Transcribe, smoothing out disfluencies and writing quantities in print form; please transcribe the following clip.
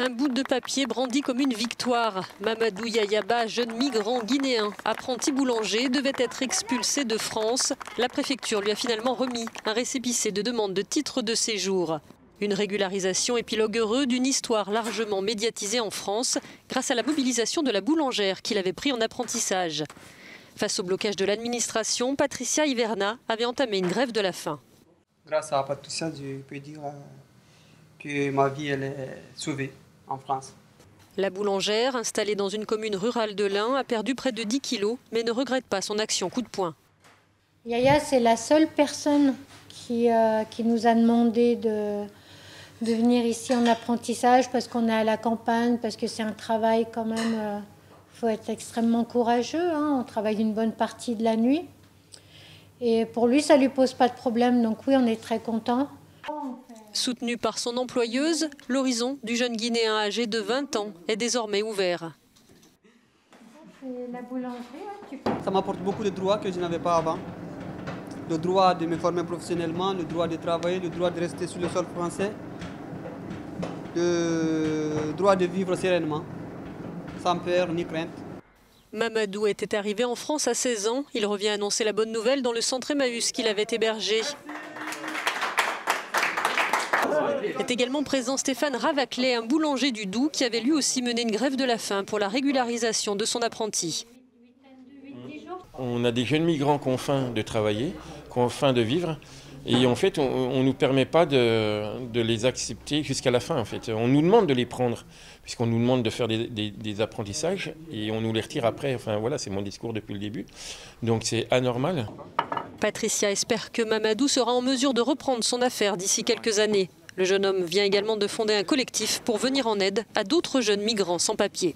Un bout de papier brandi comme une victoire. Mamadou Yayaba, jeune migrant guinéen, apprenti boulanger, devait être expulsé de France. La préfecture lui a finalement remis un récépissé de demande de titre de séjour. Une régularisation épilogue heureux d'une histoire largement médiatisée en France grâce à la mobilisation de la boulangère qu'il avait pris en apprentissage. Face au blocage de l'administration, Patricia Iverna avait entamé une grève de la faim. Grâce à Patricia, je peux dire que ma vie elle est sauvée en France. La boulangère, installée dans une commune rurale de l'Ain, a perdu près de 10 kilos, mais ne regrette pas son action coup de poing. Yaya, c'est la seule personne qui nous a demandé de venir ici en apprentissage parce qu'on est à la campagne, parce que c'est un travail quand même, il faut être extrêmement courageux, hein, on travaille une bonne partie de la nuit. Et pour lui, ça ne lui pose pas de problème, donc oui, on est très contents. Soutenu par son employeuse, l'horizon du jeune Guinéen âgé de 20 ans est désormais ouvert. La boulangerie, ça m'apporte beaucoup de droits que je n'avais pas avant. Le droit de me former professionnellement, le droit de travailler, le droit de rester sur le sol français, le droit de vivre sereinement, sans peur ni crainte. Mamadou était arrivé en France à 16 ans. Il revient annoncer la bonne nouvelle dans le centre Emmaüs qu'il avait hébergé. Est également présent Stéphane Ravaclet, un boulanger du Doubs qui avait lui aussi mené une grève de la faim pour la régularisation de son apprenti. On a des jeunes migrants qui ont faim de travailler, qui ont faim de vivre. Et en fait, on ne nous permet pas de les accepter jusqu'à la fin. En fait. On nous demande de les prendre, puisqu'on nous demande de faire des apprentissages et on nous les retire après. Enfin voilà, c'est mon discours depuis le début. Donc c'est anormal. Patricia espère que Mamadou sera en mesure de reprendre son affaire d'ici quelques années. Le jeune homme vient également de fonder un collectif pour venir en aide à d'autres jeunes migrants sans papier.